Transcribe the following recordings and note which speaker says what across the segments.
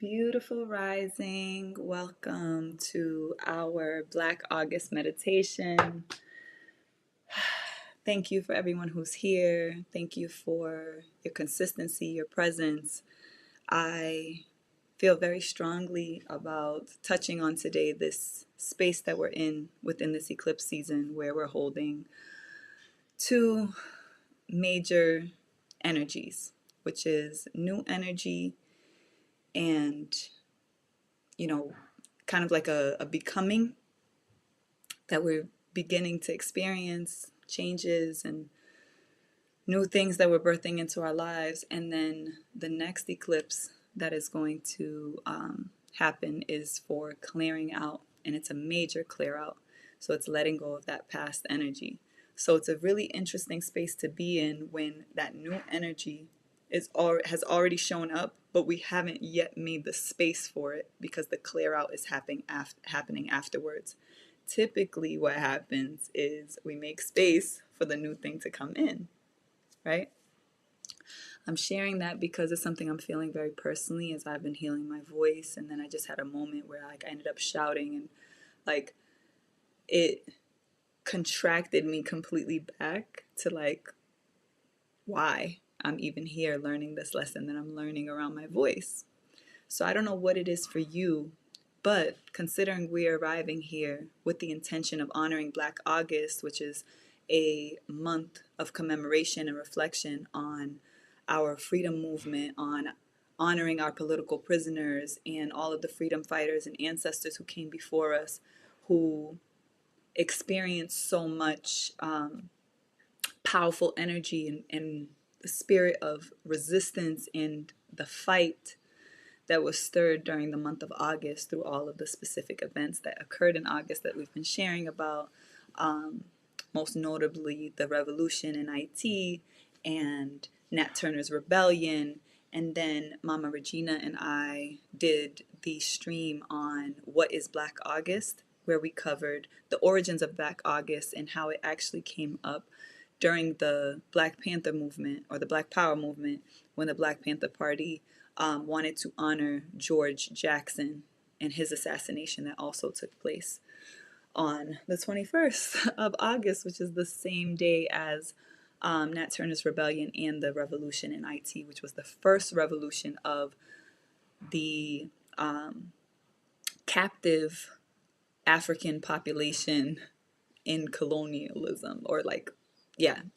Speaker 1: Beautiful rising. Welcome to our Black August meditation. Thank you for everyone who's here. Thank you for your consistency, your presence. I feel very strongly about touching on today this space that we're in within this eclipse season where we're holding two major energies, which is new energy and you know, kind of like a becoming that we're beginning to experience changes and new things that we're birthing into our lives. And then the next eclipse that is going to happen is for clearing out, and it's a major clear out. So it's letting go of that past energy. So it's a really interesting space to be in when that new energy has already shown up, but we haven't yet made the space for it because the clear out is happening afterwards. Typically, what happens is we make space for the new thing to come in, right? I'm sharing that because it's something I'm feeling very personally as I've been healing my voice, and then I just had a moment where I ended up shouting and like it contracted me completely back to why I'm even here learning this lesson that I'm learning around my voice. So I don't know what it is for you, but considering we're arriving here with the intention of honoring Black August, which is a month of commemoration and reflection on our freedom movement, on honoring our political prisoners and all of the freedom fighters and ancestors who came before us, who experienced so much powerful energy and the spirit of resistance and the fight that was stirred during the month of August through all of the specific events that occurred in August that we've been sharing about, most notably the revolution in IT and Nat Turner's rebellion. And then Mama Regina and I did the stream on what is Black August, where we covered the origins of Black August and how it actually came up during the Black Panther movement or the Black Power movement when the Black Panther Party wanted to honor George Jackson and his assassination that also took place on the 21st of August, which is the same day as Nat Turner's rebellion and the revolution in IT, which was the first revolution of the captive African population in colonialism, or it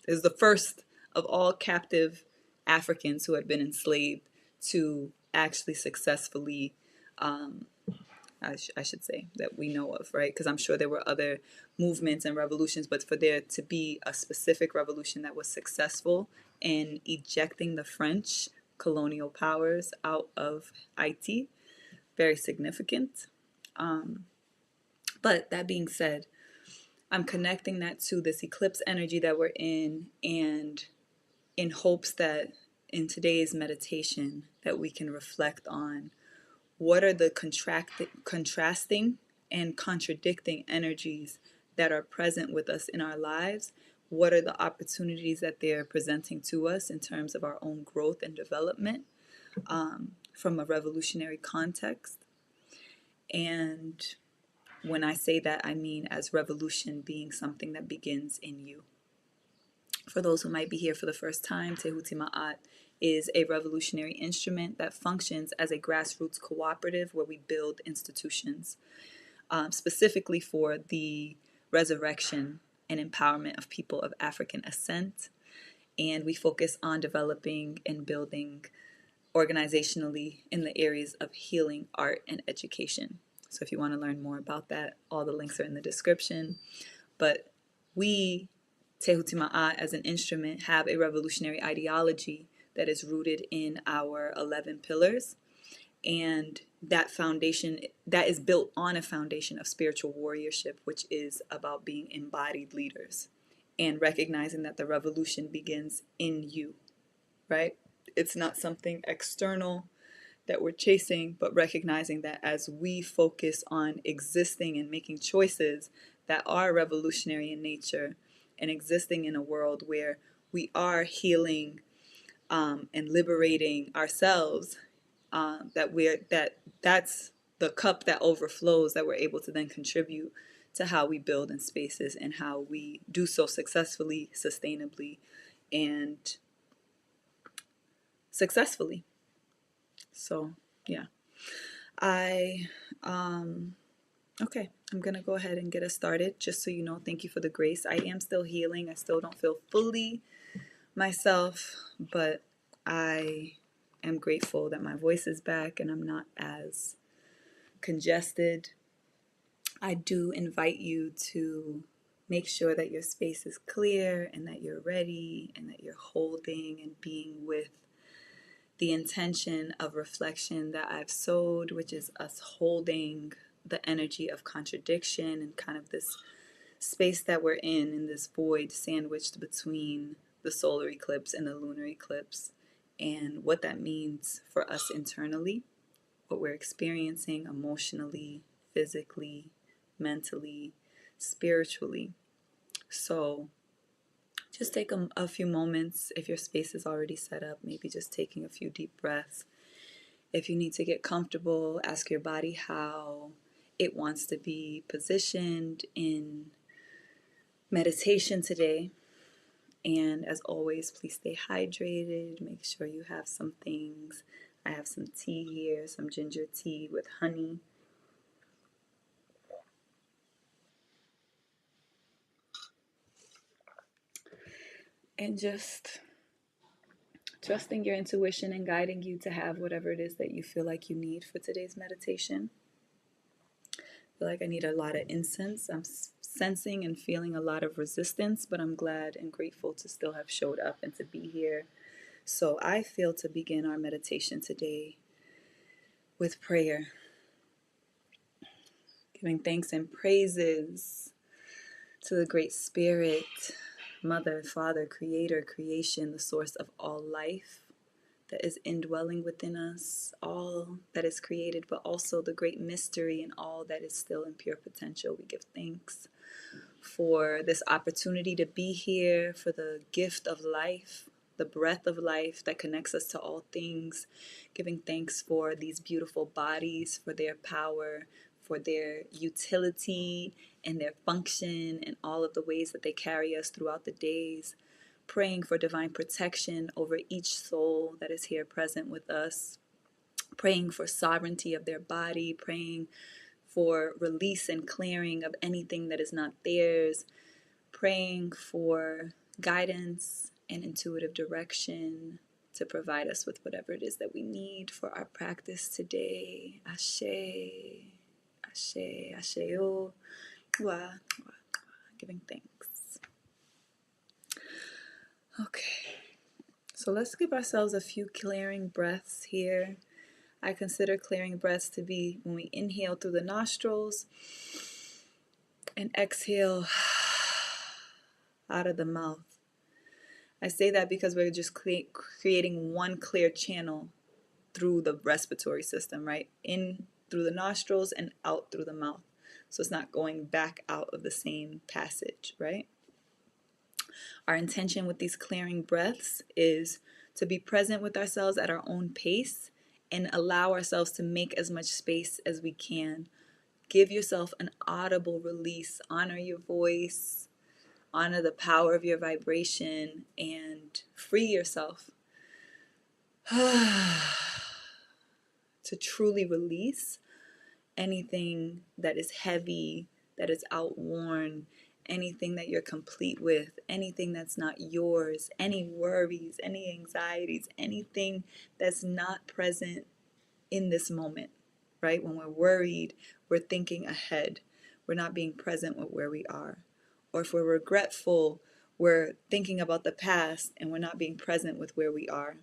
Speaker 1: was the first of all captive Africans who had been enslaved to actually successfully, I should say, that we know of, right? Because I'm sure there were other movements and revolutions, but for there to be a specific revolution that was successful in ejecting the French colonial powers out of IT, very significant. But that being said, I'm connecting that to this eclipse energy that we're in, and in hopes that in today's meditation that we can reflect on what are the contrasting and contradicting energies that are present with us in our lives. What are the opportunities that they're presenting to us in terms of our own growth and development from a revolutionary context? And when I say that, I mean as revolution being something that begins in you. For those who might be here for the first time, Tehuti Ma'at is a revolutionary instrument that functions as a grassroots cooperative where we build institutions, specifically for the resurrection and empowerment of people of African ascent. And we focus on developing and building organizationally in the areas of healing, art, and education. So if you want to learn more about that, all the links are in the description. But we, Tehuti Ma'at, as an instrument, have a revolutionary ideology that is rooted in our 11 pillars. And that foundation, that is built on a foundation of spiritual warriorship, which is about being embodied leaders and recognizing that the revolution begins in you, right? It's not something external that we're chasing, but recognizing that as we focus on existing and making choices that are revolutionary in nature and existing in a world where we are healing and liberating ourselves that's the cup that overflows, that we're able to then contribute to how we build in spaces and how we do so successfully, sustainably, and successfully. So yeah, I okay, I'm gonna go ahead and get us started. Just so you know, thank you for the grace. I am still healing. I still don't feel fully myself, but I am grateful that my voice is back and I'm not as congested. I do invite you to make sure that your space is clear and that you're ready and that you're holding and being with the intention of reflection that I've sowed, which is us holding the energy of contradiction and kind of this space that we're in this void sandwiched between the solar eclipse and the lunar eclipse, and what that means for us internally, what we're experiencing emotionally, physically, mentally, spiritually. So just take a few moments. If your space is already set up, maybe just taking a few deep breaths. If you need to get comfortable, ask your body how it wants to be positioned in meditation today. And as always, please stay hydrated. Make sure you have some things. I have some tea here, some ginger tea with honey. And just trusting your intuition and guiding you to have whatever it is that you feel like you need for today's meditation. I feel like I need a lot of incense. I'm sensing and feeling a lot of resistance, but I'm glad and grateful to still have showed up and to be here. So I feel to begin our meditation today with prayer, giving thanks and praises to the Great Spirit, Mother, Father, Creator, Creation, the source of all life that is indwelling within us, all that is created, but also the great mystery and all that is still in pure potential. We give thanks for this opportunity to be here, for the gift of life, the breath of life that connects us to all things, giving thanks for these beautiful bodies, for their power, for their utility and their function and all of the ways that they carry us throughout the days, praying for divine protection over each soul that is here present with us, praying for sovereignty of their body, praying for release and clearing of anything that is not theirs, praying for guidance and intuitive direction to provide us with whatever it is that we need for our practice today. Ashe, Ashe, Asheo, Wa, Wa, giving thanks. Okay, so let's give ourselves a few clearing breaths here. I consider clearing breaths to be when we inhale through the nostrils and exhale out of the mouth. I say that because we're just creating one clear channel through the respiratory system, right? In through the nostrils and out through the mouth. So it's not going back out of the same passage, right? Our intention with these clearing breaths is to be present with ourselves at our own pace and allow ourselves to make as much space as we can. Give yourself an audible release. Honor your voice. Honor the power of your vibration and free yourself to truly release anything that is heavy, that is outworn, anything that you're complete with, anything that's not yours, any worries, any anxieties, anything that's not present in this moment, right? When we're worried, we're thinking ahead. We're not being present with where we are. Or if we're regretful, we're thinking about the past and we're not being present with where we are.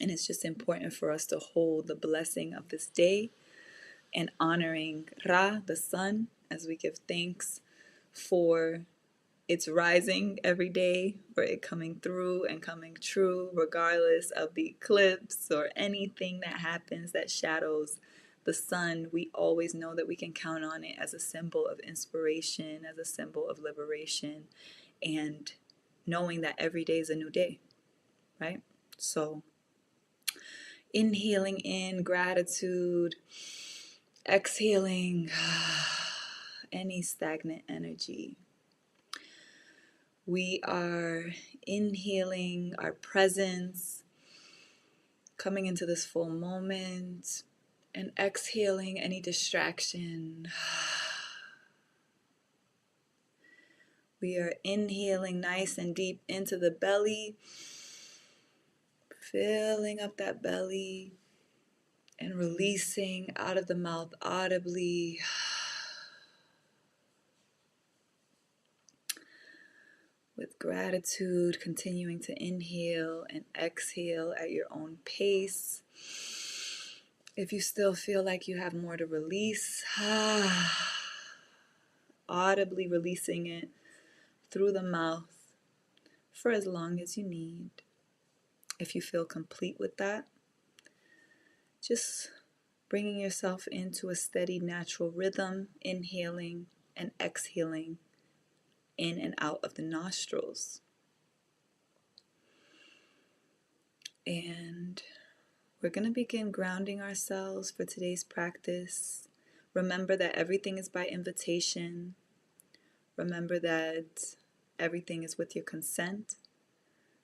Speaker 1: And it's just important for us to hold the blessing of this day and honoring Ra, the sun, as we give thanks for its rising every day, for it coming through and coming true, regardless of the eclipse or anything that happens that shadows the sun. We always know that we can count on it as a symbol of inspiration, as a symbol of liberation, and knowing that every day is a new day, right? So Inhaling in gratitude, exhaling any stagnant energy. We are inhaling our presence, coming into this full moment, and exhaling any distraction. We are inhaling nice and deep into the belly, filling up that belly, and releasing out of the mouth audibly. With gratitude, continuing to inhale and exhale at your own pace. If you still feel like you have more to release, audibly releasing it through the mouth for as long as you need. If you feel complete with that, just bringing yourself into a steady, natural rhythm, inhaling and exhaling in and out of the nostrils. And we're going to begin grounding ourselves for today's practice. Remember that everything is by invitation. Remember that everything is with your consent.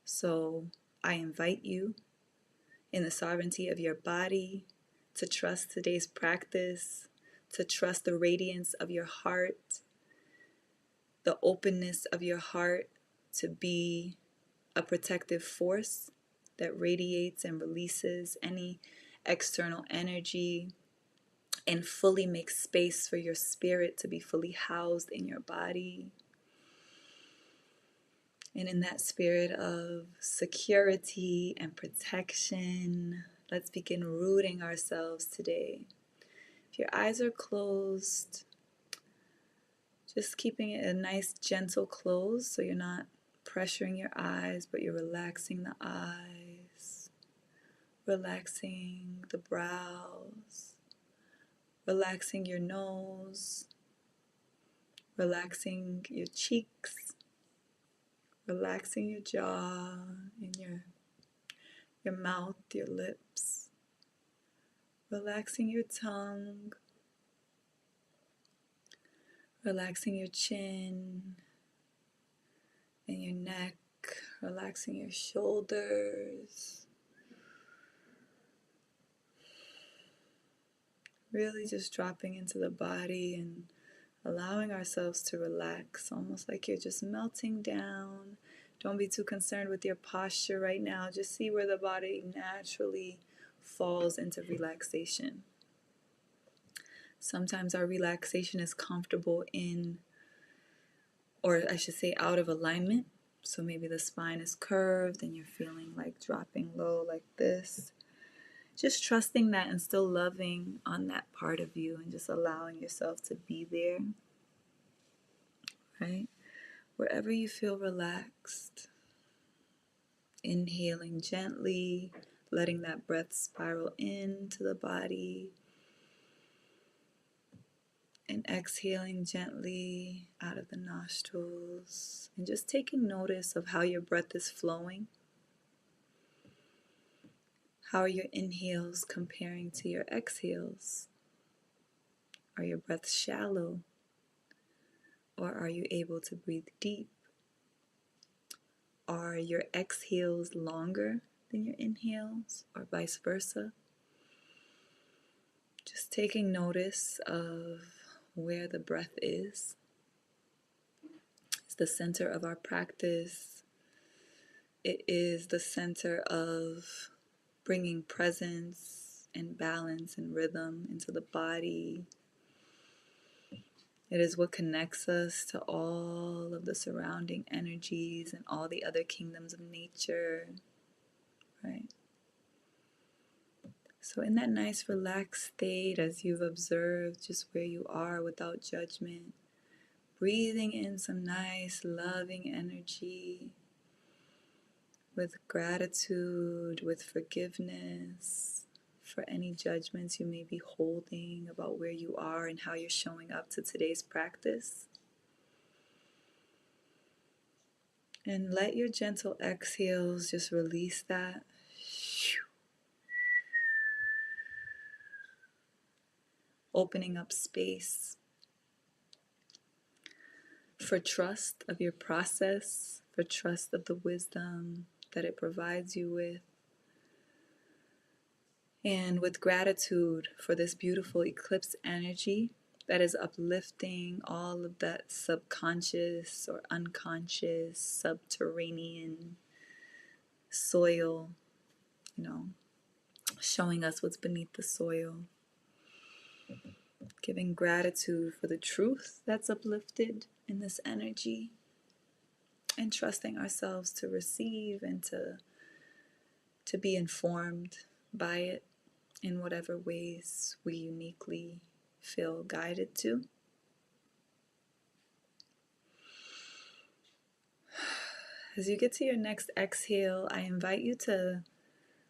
Speaker 1: So I invite you, in the sovereignty of your body, to trust today's practice, to trust the radiance of your heart, the openness of your heart to be a protective force that radiates and releases any external energy and fully makes space for your spirit to be fully housed in your body. And in that spirit of security and protection, let's begin rooting ourselves today. If your eyes are closed, just keeping it a nice gentle close so you're not pressuring your eyes, but you're relaxing the eyes, relaxing the brows, relaxing your nose, relaxing your cheeks, relaxing your jaw and your mouth, your lips, relaxing your tongue, relaxing your chin and your neck, relaxing your shoulders. Really just dropping into the body and allowing ourselves to relax, almost like you're just melting down. Don't be too concerned with your posture right now. Just see where the body naturally falls into relaxation. Sometimes our relaxation is comfortable in, or I should say, out of alignment. So maybe the spine is curved and you're feeling like dropping low like this. Just trusting that and still loving on that part of you and just allowing yourself to be there, right? Wherever you feel relaxed, inhaling gently, letting that breath spiral into the body, and exhaling gently out of the nostrils, and just taking notice of how your breath is flowing. How are your inhales comparing to your exhales? Are your breaths shallow? Or are you able to breathe deep? Are your exhales longer than your inhales, or vice versa? Just taking notice of where the breath is. It's the center of our practice. It is the center of bringing presence and balance and rhythm into the body. It is what connects us to all of the surrounding energies and all the other kingdoms of nature, right? So in that nice relaxed state, as you've observed just where you are without judgment, breathing in some nice loving energy with gratitude, with forgiveness for any judgments you may be holding about where you are and how you're showing up to today's practice. And let your gentle exhales just release that. opening up space for trust of your process, for trust of the wisdom that it provides you with, and with gratitude for this beautiful eclipse energy that is uplifting all of that subconscious or unconscious, subterranean soil, showing us what's beneath the soil. Giving gratitude for the truth that's uplifted in this energy, and trusting ourselves to receive and to be informed by it in whatever ways we uniquely feel guided to. As you get to your next exhale, I invite you to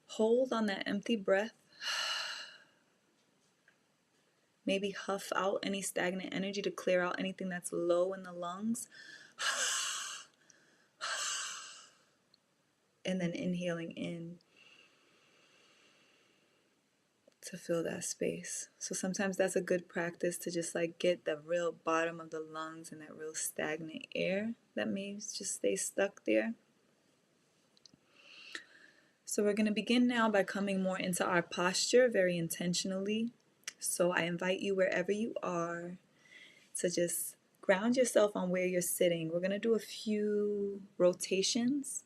Speaker 1: hold on that empty breath. Maybe huff out any stagnant energy to clear out anything that's low in the lungs. And then inhaling in to fill that space. So sometimes that's a good practice to just get the real bottom of the lungs and that real stagnant air that may just stay stuck there. So we're going to begin now by coming more into our posture very intentionally. So I invite you, wherever you are, to just ground yourself on where you're sitting. We're going to do a few rotations.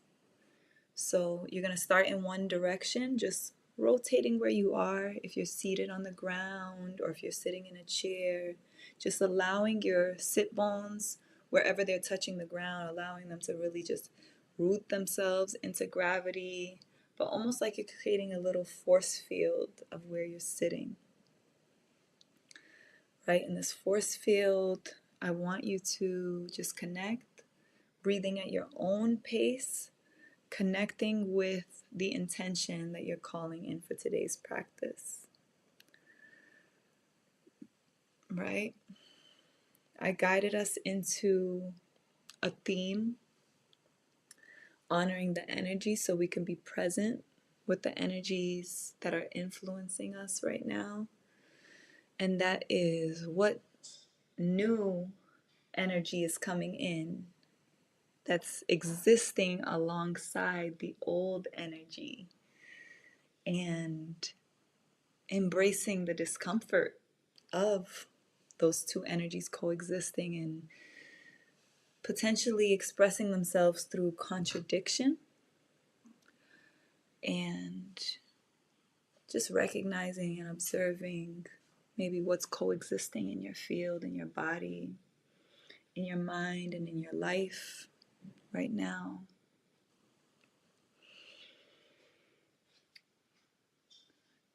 Speaker 1: So you're going to start in one direction, just rotating where you are. If you're seated on the ground or if you're sitting in a chair, just allowing your sit bones, wherever they're touching the ground, allowing them to really just root themselves into gravity, but almost like you're creating a little force field of where you're sitting. Right? In this force field, I want you to just connect, breathing at your own pace, connecting with the intention that you're calling in for today's practice. Right? I guided us into a theme, honoring the energy so we can be present with the energies that are influencing us right now. And that is, what new energy is coming in that's existing alongside the old energy, and embracing the discomfort of those two energies coexisting and potentially expressing themselves through contradiction, and just recognizing and observing maybe what's coexisting in your field, in your body, in your mind, and in your life right now.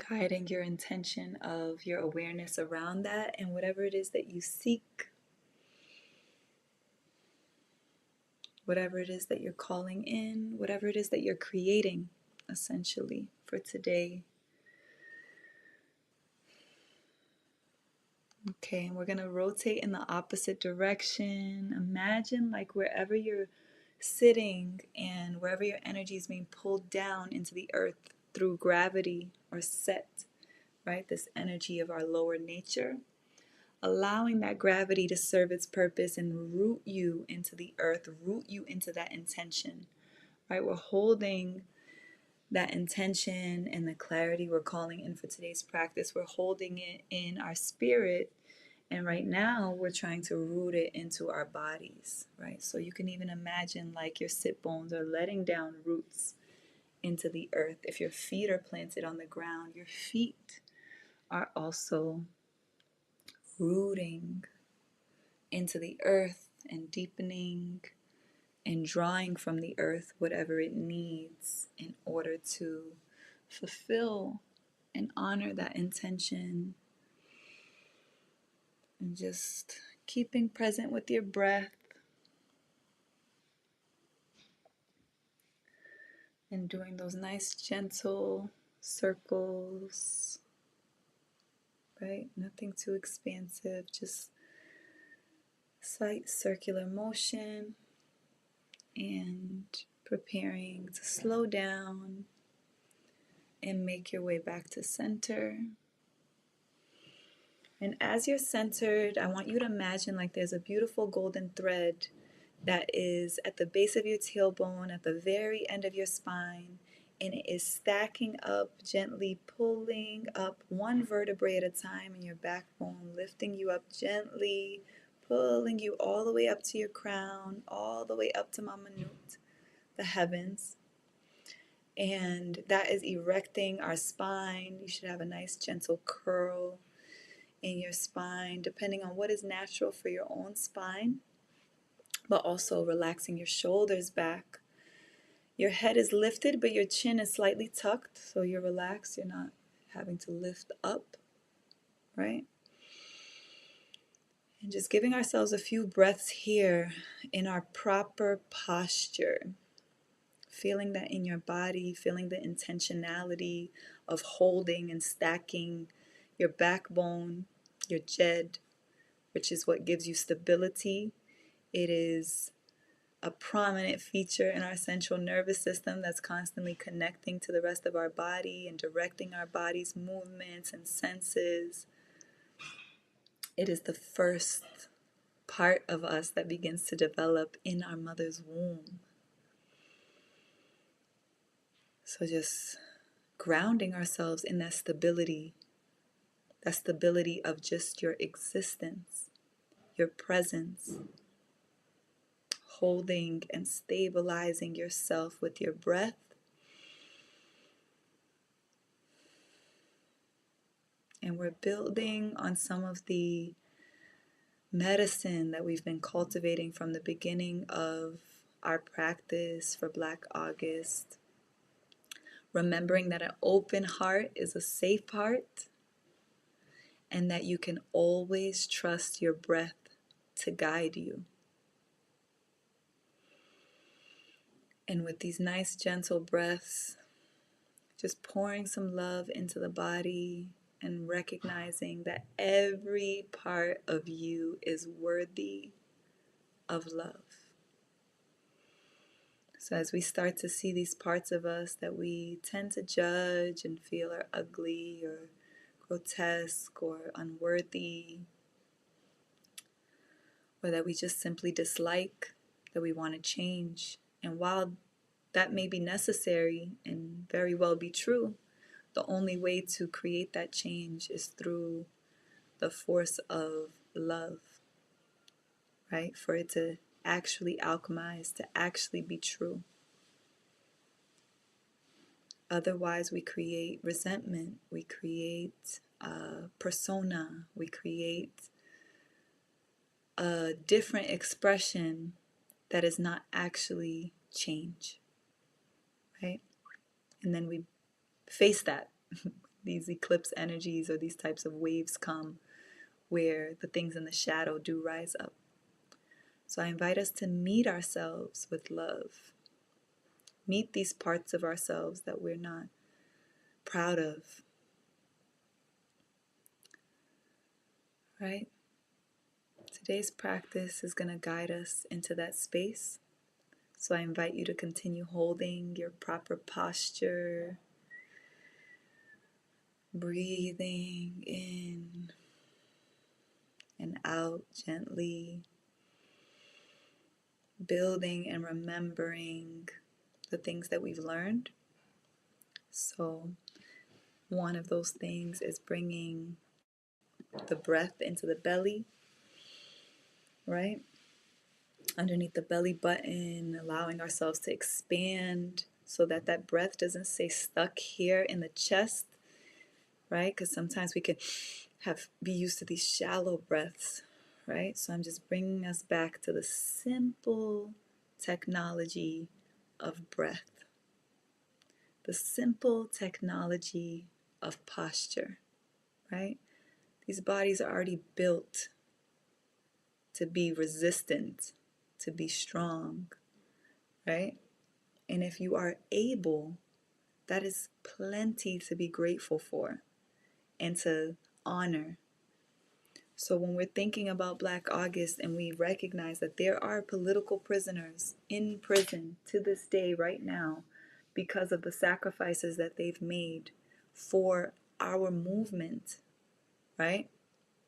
Speaker 1: Guiding your intention of your awareness around that and whatever it is that you seek, whatever it is that you're calling in, whatever it is that you're creating, essentially, for today. Okay, and we're going to rotate in the opposite direction. Imagine wherever you're sitting and wherever your energy is being pulled down into the earth through gravity or set, right? This energy of our lower nature, allowing that gravity to serve its purpose and root you into the earth, root you into that intention, right? We're holding that intention and the clarity we're calling in for today's practice. We're holding it in our spirit, and right now we're trying to root it into our bodies, right? So you can even imagine your sit bones are letting down roots into the earth. If your feet are planted on the ground, your feet are also rooting into the earth and deepening and drawing from the earth whatever it needs in order to fulfill and honor that intention. And just keeping present with your breath and doing those nice gentle circles, right? Nothing too expansive, just slight circular motion, and preparing to slow down and make your way back to center. And as you're centered, I want you to imagine like there's a beautiful golden thread that is at the base of your tailbone, at the very end of your spine, and it is stacking up, gently pulling up one vertebrae at a time in your backbone, lifting you up gently, pulling you all the way up to your crown, all the way up to Mama Nut, the heavens. And that is erecting our spine. You should have a nice gentle curl in your spine, depending on what is natural for your own spine, but also relaxing your shoulders back. Your head is lifted, but your chin is slightly tucked, so you're relaxed. You're not having to lift up, right? And just giving ourselves a few breaths here in our proper posture. Feeling that in your body, feeling the intentionality of holding and stacking your backbone, your jed, which is what gives you stability. It is a prominent feature in our central nervous system that's constantly connecting to the rest of our body and directing our body's movements and senses. It is the first part of us that begins to develop in our mother's womb. So just grounding ourselves in that stability of just your existence, your presence, holding and stabilizing yourself with your breath. And we're building on some of the medicine that we've been cultivating from the beginning of our practice for Black August. Remembering that an open heart is a safe heart, and that you can always trust your breath to guide you. And with these nice gentle breaths, just pouring some love into the body and recognizing that every part of you is worthy of love. So as we start to see these parts of us that we tend to judge and feel are ugly or grotesque or unworthy, or that we just simply dislike, that we want to change. And while that may be necessary and very well be true, the only way to create that change is through the force of love, right? For it to actually alchemize, to actually be true. Otherwise, we create resentment, we create persona, we create a different expression that is not actually change, right? And then we face that. These eclipse energies or these types of waves come where the things in the shadow do rise up. So I invite us to meet ourselves with love. Meet these parts of ourselves that we're not proud of, right? Today's practice is going to guide us into that space. So I invite you to continue holding your proper posture, breathing in and out gently, building and remembering the things that we've learned. So one of those things is bringing the breath into the belly, right? Underneath the belly button, allowing ourselves to expand so that that breath doesn't stay stuck here in the chest, right? Because sometimes we can be used to these shallow breaths, right? So I'm just bringing us back to the simple technology of breath, the simple technology of posture, right? These bodies are already built to be resistant, to be strong, right? And if you are able, that is plenty to be grateful for and to honor. So when we're thinking about Black August and we recognize that there are political prisoners in prison to this day right now because of the sacrifices that they've made for our movement, right?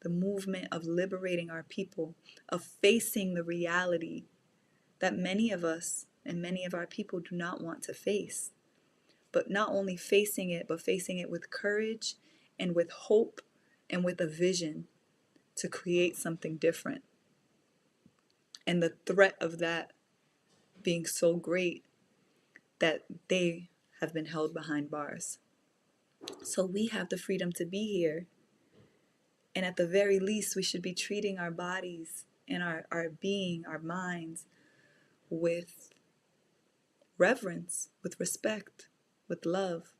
Speaker 1: the movement of liberating our people, of facing the reality that many of us and many of our people do not want to face. But not only facing it, but facing it with courage and with hope and with a vision to create something different. And the threat of that being so great that they have been held behind bars. So we have the freedom to be here. And at the very least, we should be treating our bodies and our being, our minds, with reverence, with respect, with love.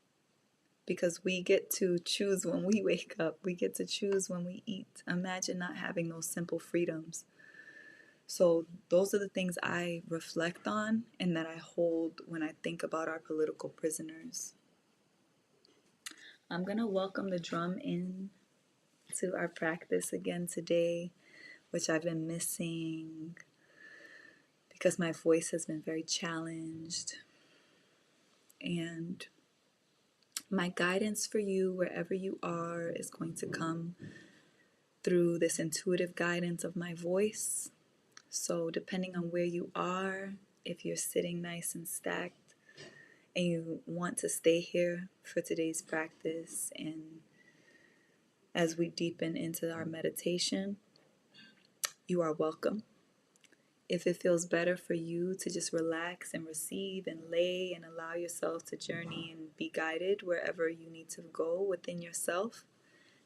Speaker 1: Because we get to choose when we wake up. We get to choose when we eat. Imagine not having those simple freedoms. So those are the things I reflect on and that I hold when I think about our political prisoners. I'm going to welcome the drum in to our practice again today, which I've been missing because my voice has been very challenged. And my guidance for you, wherever you are, is going to come through this intuitive guidance of my voice. So depending on where you are, if you're sitting nice and stacked and you want to stay here for today's practice, and as we deepen into our meditation, you are welcome. If it feels better for you to just relax and receive and lay and allow yourself to journey and be guided wherever you need to go within yourself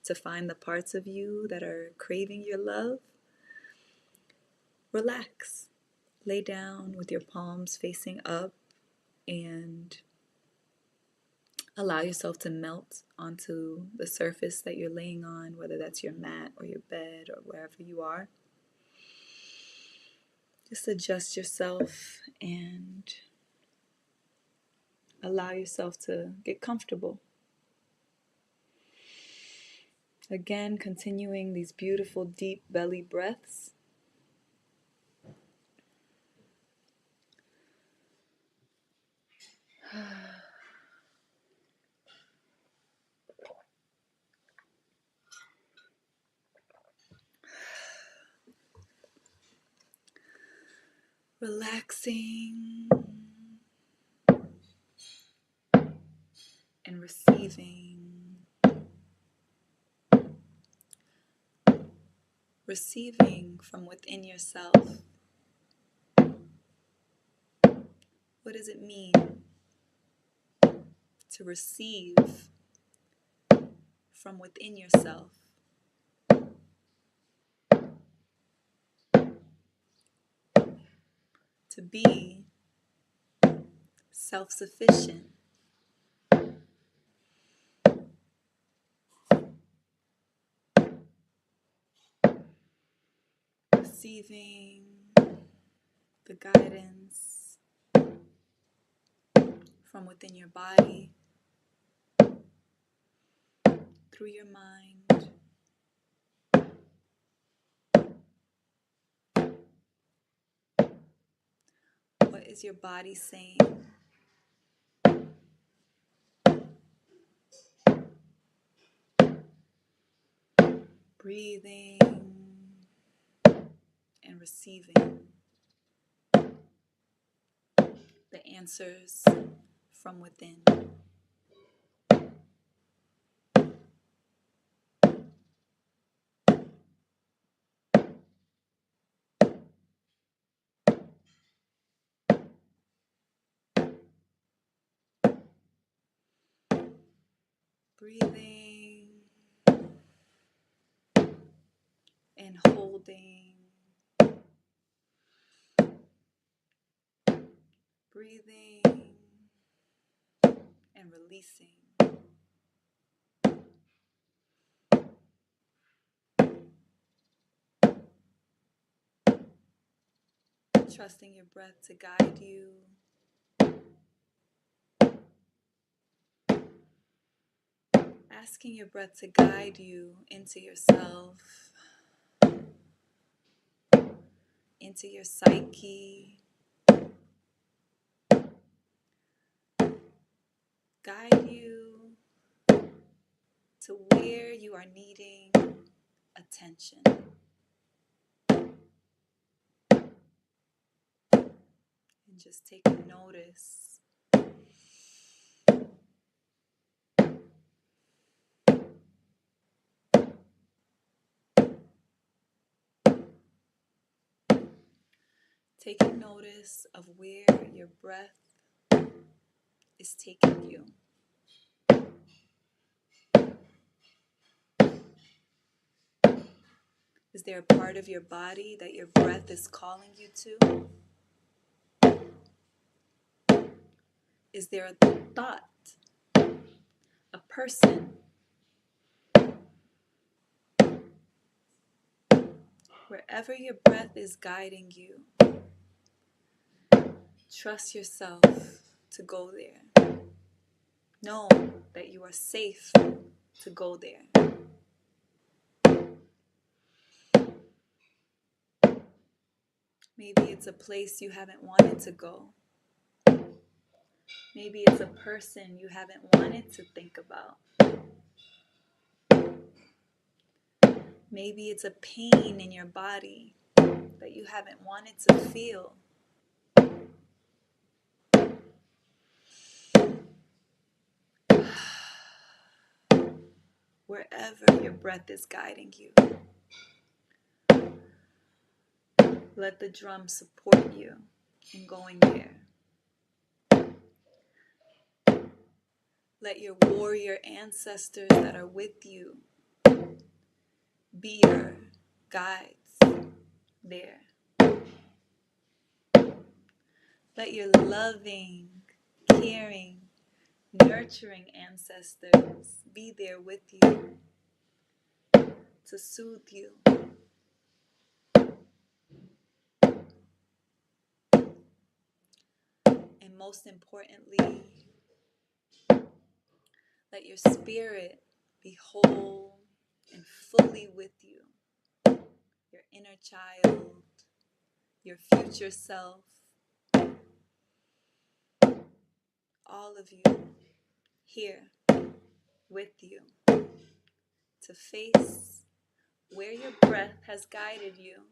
Speaker 1: to find the parts of you that are craving your love, relax. Lay down with your palms facing up and allow yourself to melt onto the surface that you're laying on, whether that's your mat or your bed or wherever you are. Just adjust yourself and allow yourself to get comfortable. Again, continuing these beautiful deep belly breaths. Relaxing and receiving. Receiving from within yourself. What does it mean to receive from within yourself? To be self-sufficient. Receiving the guidance from within your body, through your mind. What is your body saying? Breathing and receiving the answers from within. Breathing and holding. Breathing and releasing. Trusting your breath to guide you. Asking your breath to guide you into yourself, into your psyche. Guide you to where you are needing attention. And just take notice. Taking notice of where your breath is taking you. Is there a part of your body that your breath is calling you to? Is there a thought, a person? Wherever your breath is guiding you, trust yourself to go there. Know that you are safe to go there. Maybe it's a place you haven't wanted to go. Maybe it's a person you haven't wanted to think about. Maybe it's a pain in your body that you haven't wanted to feel. Wherever your breath is guiding you, let the drum support you in going there. Let your warrior ancestors that are with you be your guides there. Let your loving, caring, nurturing ancestors be there with you to soothe you. And most importantly, let your spirit be whole and fully with you. Your inner child, your future self, all of you here with you to face where your breath has guided you.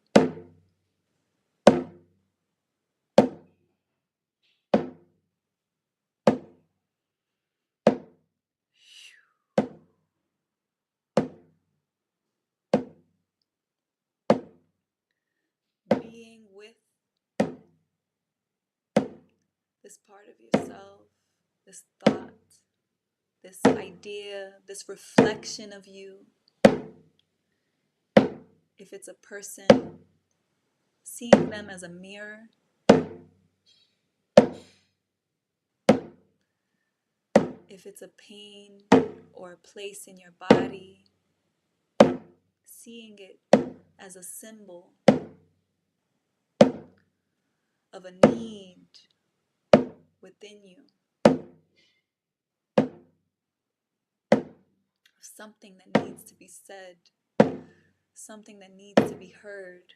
Speaker 1: Being with this part of yourself, this thought, this idea, this reflection of you. If it's a person, seeing them as a mirror. If it's a pain or a place in your body, seeing it as a symbol of a need within you, of something that needs to be said, something that needs to be heard,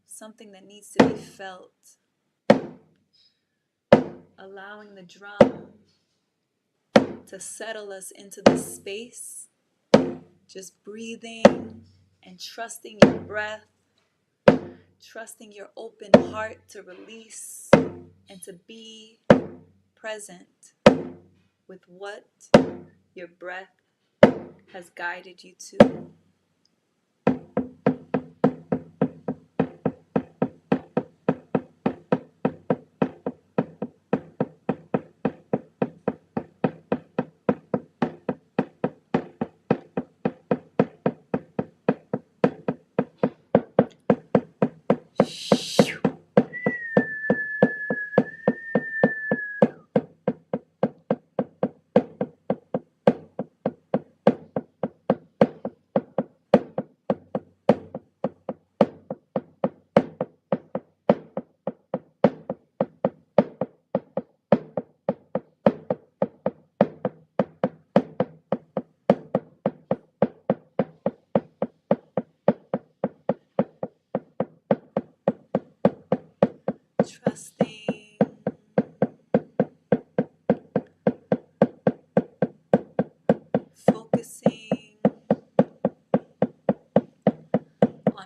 Speaker 1: something that needs to be felt. Allowing the drum to settle us into this space, just breathing and trusting your breath, trusting your open heart to release and to be present with what your breath has guided you to.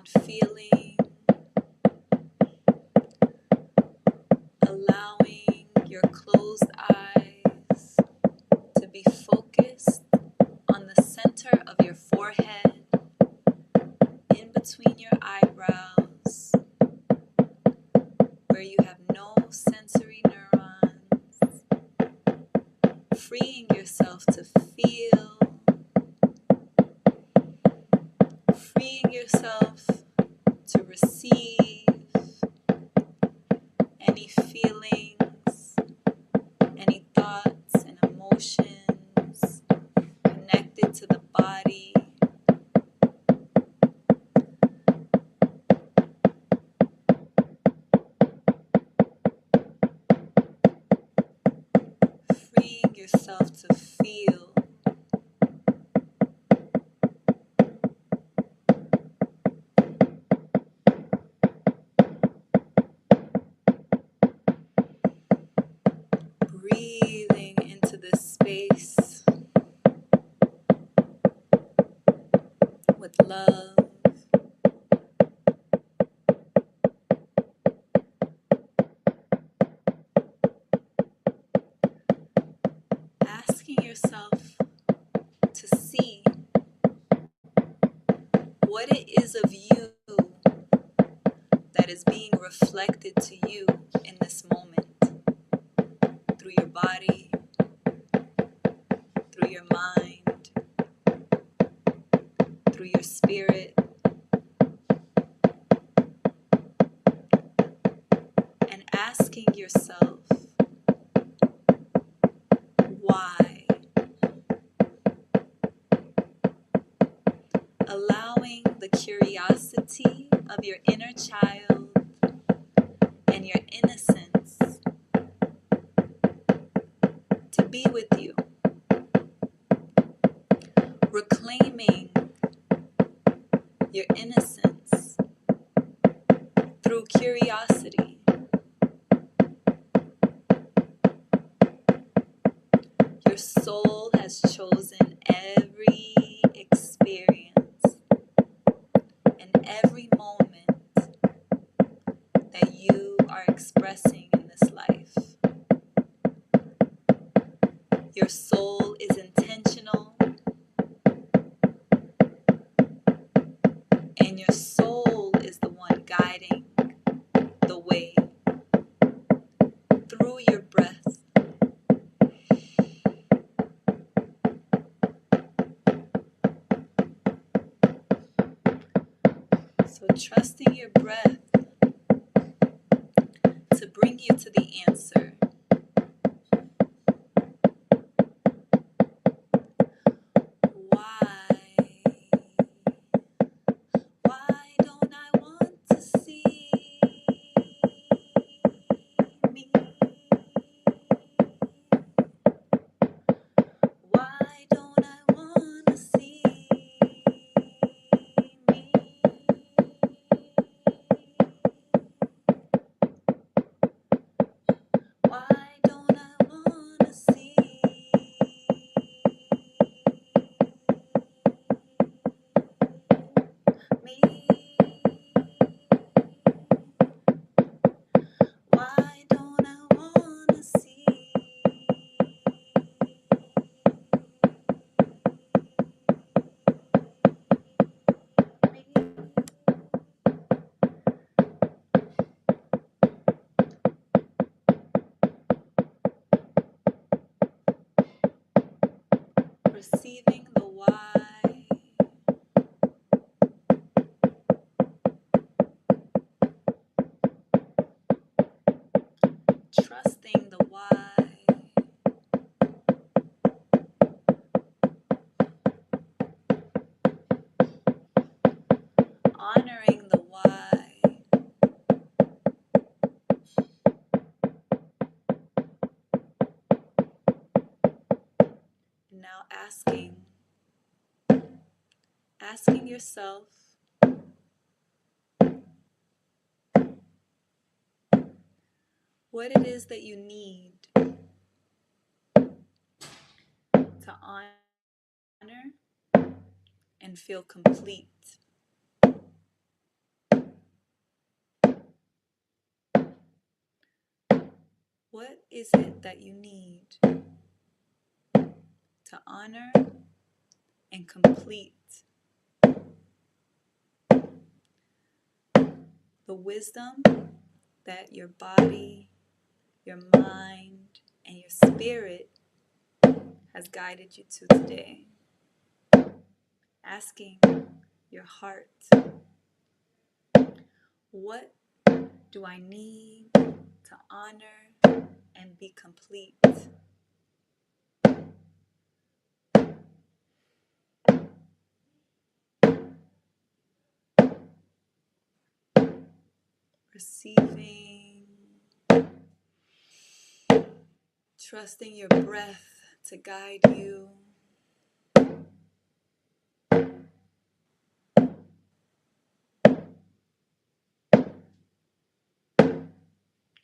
Speaker 1: on feeling, allowing your closed eyes to be focused on the center of your forehead, in between your eyebrows, where you have no sensory neurons, freeing yourself to feel, freeing yourself to receive any feelings, any thoughts and emotions connected to the body. Freeing yourself to feel. Breathing into this space with love. Asking yourself to see what it is of you that is being reflected to you in this moment, through your body, through your mind, through your spirit, and asking yourself why. Allowing the curiosity of your inner child and your innocence to be with you. Reclaiming your innocence through curiosity. Your soul has chosen every experience and every moment that you are expressing in this life. Your soul is intentional, and your soul is the one guiding the way through your breath. So trusting your breath to bring you to the answer. Why? Why don't I want to see me? Why don't I want to see me? Why don't I want to see me? Why don't I want to see me? Receiving the why, trusting the why, honoring the why, and now asking yourself, what it is that you need to honor and feel complete. is it that you need to honor and complete the wisdom that your body, your mind, and your spirit has guided you to today? Asking your heart, what do I need to honor and be complete? Receiving, trusting your breath to guide you.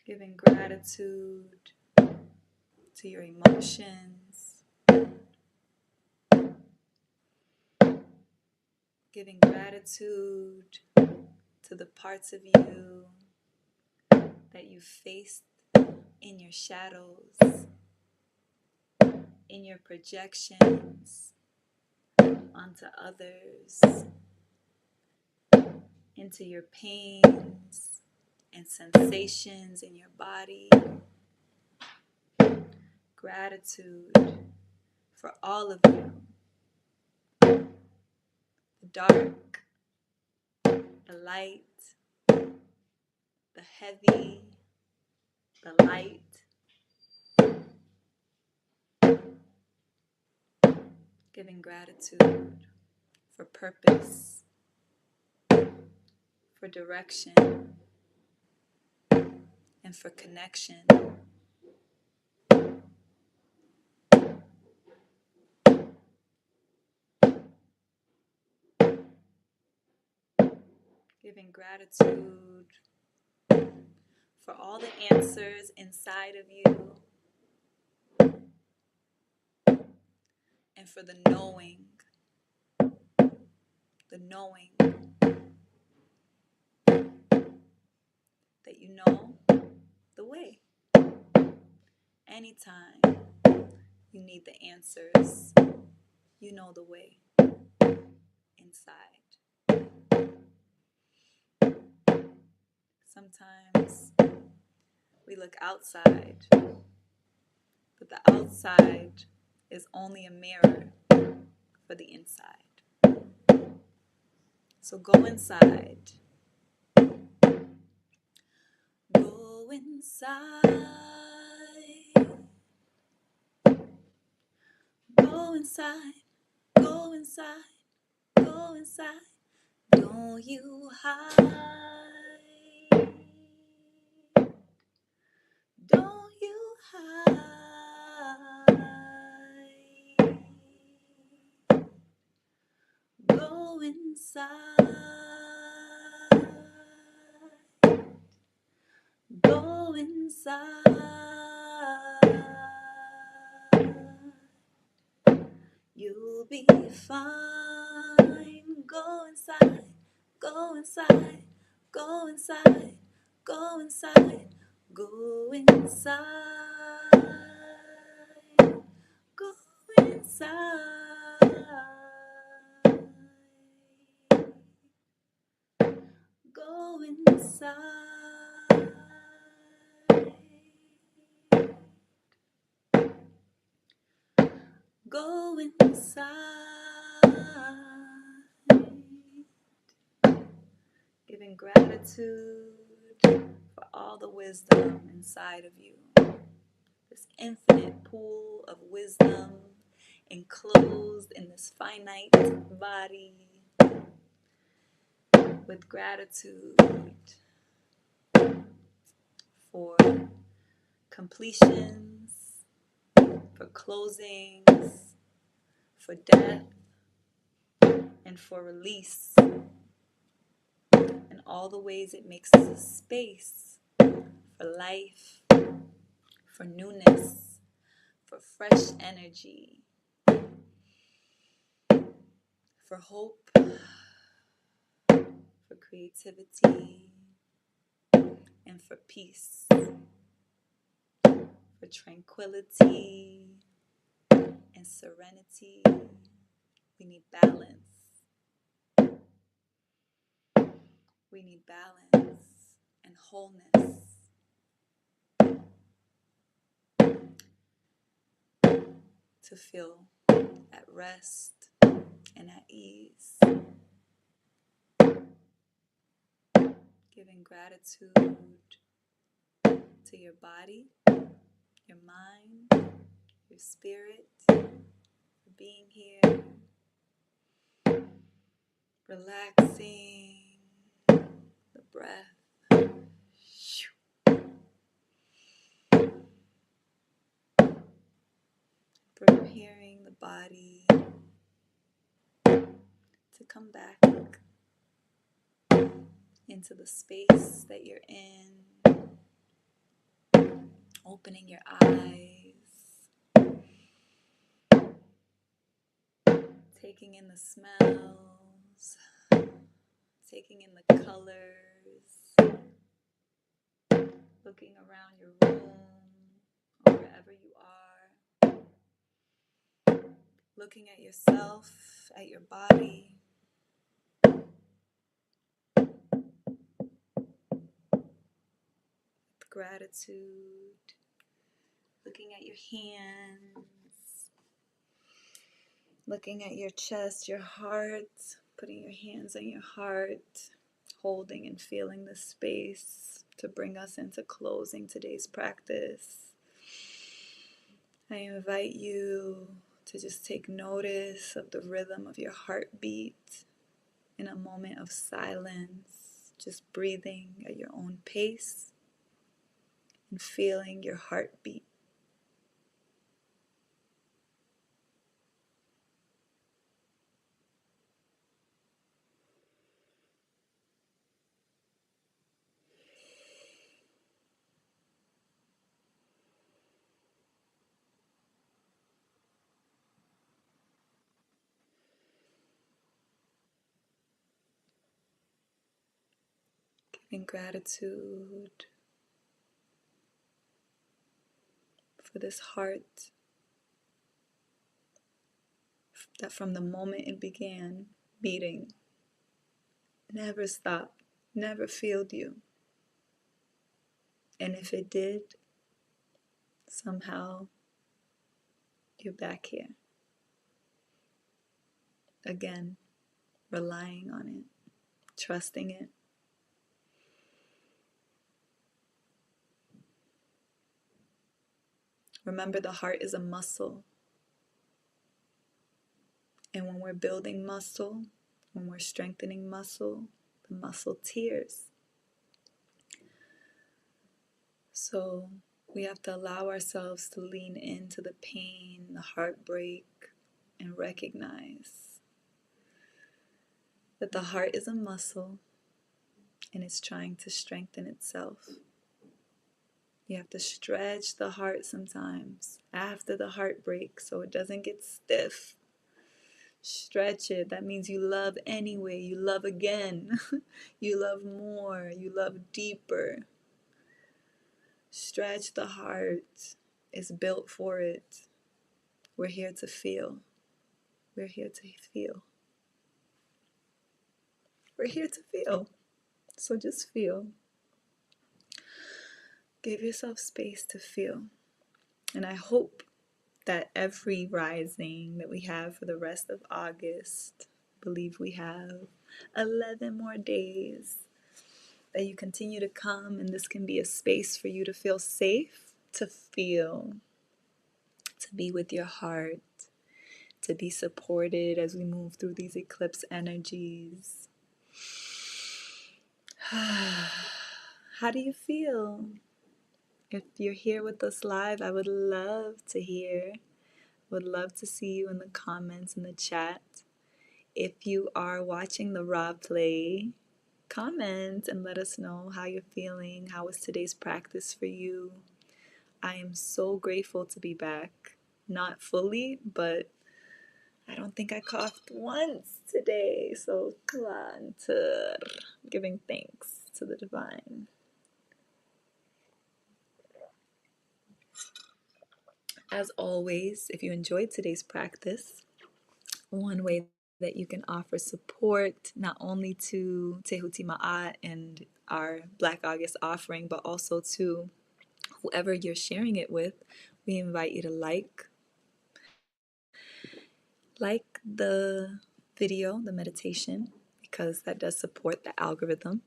Speaker 1: Giving gratitude to your emotions. Giving gratitude to the parts of you that you faced in your shadows, in your projections onto others, into your pains and sensations in your body. Gratitude for all of you. The dark, the light, the heavy, the light. Giving gratitude for purpose, for direction, and for connection. Giving gratitude for all the answers inside of you and for the knowing that you know the way. Anytime you need the answers, you know the way inside. Sometimes we look outside, but the outside is only a mirror for the inside. So go inside. Go inside. Go inside. Go inside. Go inside. Don't you hide. Don't you hide. Go inside. Go inside. You'll be fine. Go inside. Go inside. Go inside. Go inside. Go inside. Go inside. Go inside. Go inside. Giving gratitude for all the wisdom inside of you. This infinite pool of wisdom enclosed in this finite body. With gratitude for completions, for closings, for death, and for release, and all the ways it makes space for life, for newness, for fresh energy, for hope, for creativity, and for peace, for tranquility and serenity. We need balance. We need balance and wholeness. To feel at rest and at ease. Giving gratitude to your body, your mind, your spirit, for being here. Relaxing the breath. Preparing the body to come back into the space that you're in. Opening your eyes. Taking in the smells. Taking in the colors. Looking around your room or wherever you are. Looking at yourself, at your body. With gratitude. Looking at your hands. Looking at your chest, your heart. Putting your hands on your heart. Holding and feeling the space to bring us into closing today's practice. I invite you to just take notice of the rhythm of your heartbeat in a moment of silence, just breathing at your own pace and feeling your heartbeat. Giving gratitude for this heart that from the moment it began beating, never stopped, never failed you. And if it did, somehow you're back here. Again, relying on it, trusting it. Remember, the heart is a muscle. And when we're building muscle, when we're strengthening muscle, the muscle tears. So we have to allow ourselves to lean into the pain, the heartbreak, and recognize that the heart is a muscle and it's trying to strengthen itself. You have to stretch the heart sometimes after the heartbreak so it doesn't get stiff. Stretch it. That means you love anyway. You love again. You love more. You love deeper. Stretch the heart. It's built for it. We're here to feel. We're here to feel. We're here to feel. So just feel. Give yourself space to feel. And I hope that every rising that we have for the rest of August, I believe we have 11 more days, that you continue to come, and this can be a space for you to feel safe, to feel, to be with your heart, to be supported as we move through these eclipse energies. How do you feel? If you're here with us live, I would love to hear. Would love to see you in the comments, in the chat. If you are watching the raw play, comment and let us know how you're feeling. How was today's practice for you? I am so grateful to be back. Not fully, but I don't think I coughed once today. So, giving thanks to the divine. As always, if you enjoyed today's practice, one way that you can offer support not only to Tehuti Ma'at and our Black August offering, but also to whoever you're sharing it with, we invite you to like the video, the meditation, because that does support the algorithm.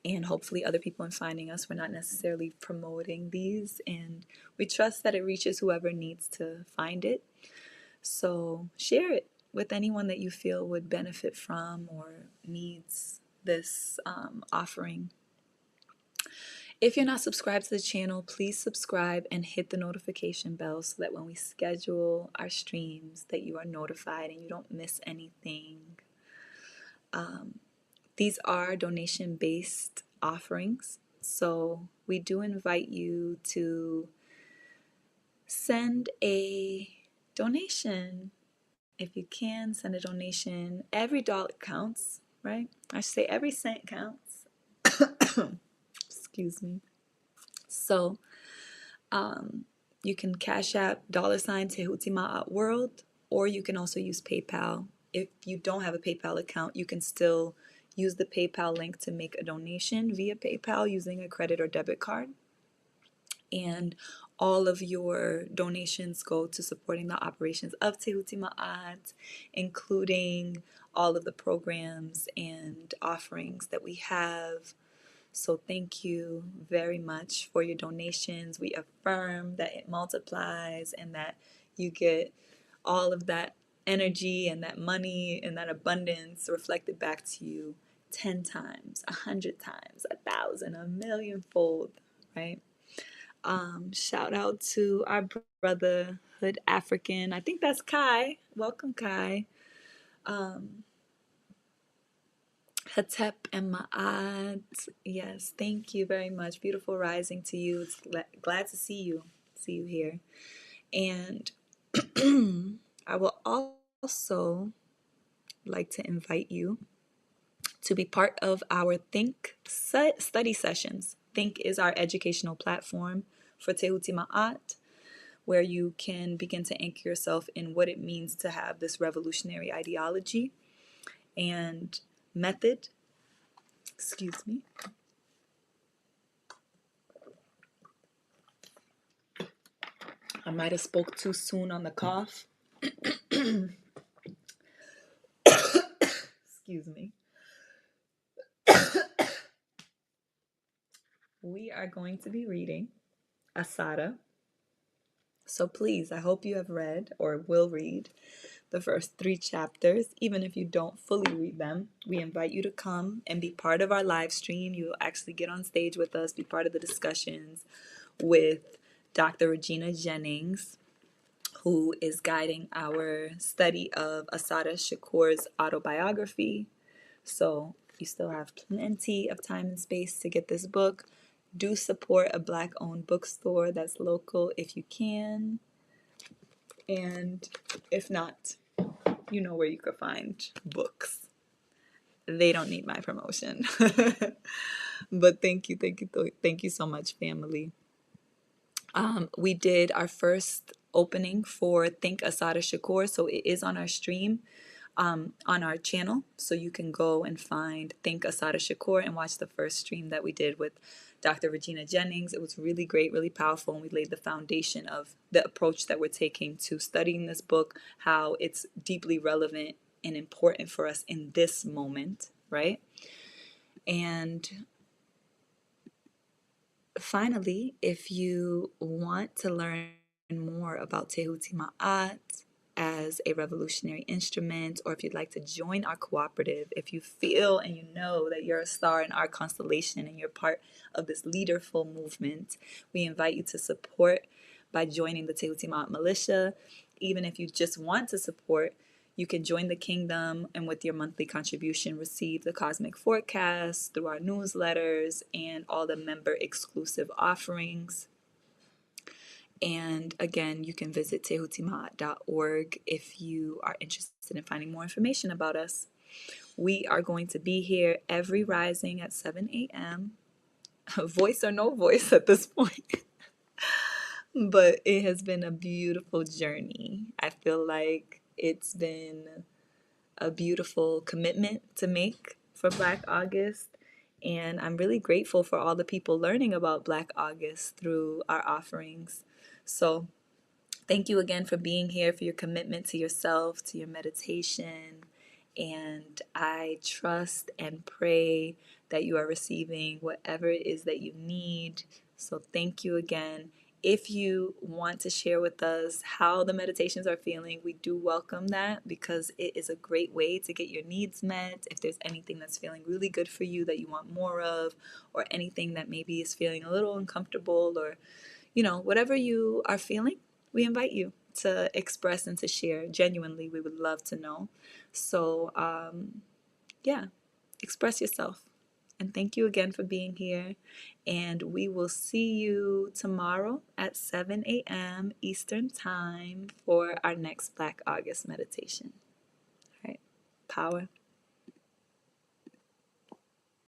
Speaker 1: And hopefully other people in finding us, we're not necessarily promoting these, and we trust that it reaches whoever needs to find it. So share it with anyone that you feel would benefit from or needs this offering. If you're not subscribed to the channel, please subscribe and hit the notification bell so that when we schedule our streams that you are notified and you don't miss anything. These are donation-based offerings, so we do invite you to send a donation. If you can, send a donation. Every dollar counts, right? I should say every cent counts. Excuse me. So you can Cash App $ Tehuti Ma'at World, or you can also use PayPal. If you don't have a PayPal account, you can still use the PayPal link to make a donation via PayPal using a credit or debit card. And all of your donations go to supporting the operations of Tehuti Ma'at, including all of the programs and offerings that we have. So thank you very much for your donations. We affirm that it multiplies and that you get all of that energy and that money and that abundance reflected back to you 10 times, 100 times, 1,000, a million fold, right? Shout out to our brotherhood African. I think that's Kai. Welcome, Kai. Hatep and Ma'at. Yes, thank you very much. Beautiful rising to you. It's glad to see you. See you here. And I will also like to invite you to be part of our Think study sessions. Think is our educational platform for Tehuti Ma'at, where you can begin to anchor yourself in what it means to have this revolutionary ideology and method. Excuse me. I might have spoke too soon on the cough. Excuse me. We are going to be reading Asada. So please, I hope you have read or will read the first 3 chapters. Even if you don't fully read them, we invite you to come and be part of our live stream. You will actually get on stage with us, be part of the discussions with Dr. Regina Jennings, who is guiding our study of Assata Shakur's autobiography. So you still have plenty of time and space to get this book. Do support a Black-owned bookstore that's local if you can. And if not, you know where you could find books. They don't need my promotion. But thank you so much, family. We did our first opening for Think Asada Shakur, so it is on our stream, on our channel. So you can go and find Think Asada Shakur and watch the first stream that we did with Dr. Regina Jennings. It was really great, really powerful, and we laid the foundation of the approach that we're taking to studying this book, how it's deeply relevant and important for us in this moment, right? And finally, if you want to learn more about Tehuti Ma'at as a revolutionary instrument, or if you'd like to join our cooperative, if you feel and you know that you're a star in our constellation and you're part of this leaderful movement, we invite you to support by joining the Tehuti Ma'at militia. Even if you just want to support, you can join the kingdom and with your monthly contribution receive the cosmic forecast through our newsletters and all the member exclusive offerings. And again, you can visit tehutimaat.org if you are interested in finding more information about us. We are going to be here every rising at 7 a.m. Voice or no voice at this point. but it has been a beautiful journey. I feel like it's been a beautiful commitment to make for Black August. And I'm really grateful for all the people learning about Black August through our offerings. So thank you again for being here, for your commitment to yourself, to your meditation. And I trust and pray that you are receiving whatever it is that you need. So thank you again. If you want to share with us how the meditations are feeling, we do welcome that because it is a great way to get your needs met. If there's anything that's feeling really good for you that you want more of, or anything that maybe is feeling a little uncomfortable, or whatever you are feeling, we invite you to express and to share. Genuinely, we would love to know. So, yeah, express yourself. And thank you again for being here. And we will see you tomorrow at 7 a.m. Eastern Time for our next Black August meditation. All right. Power.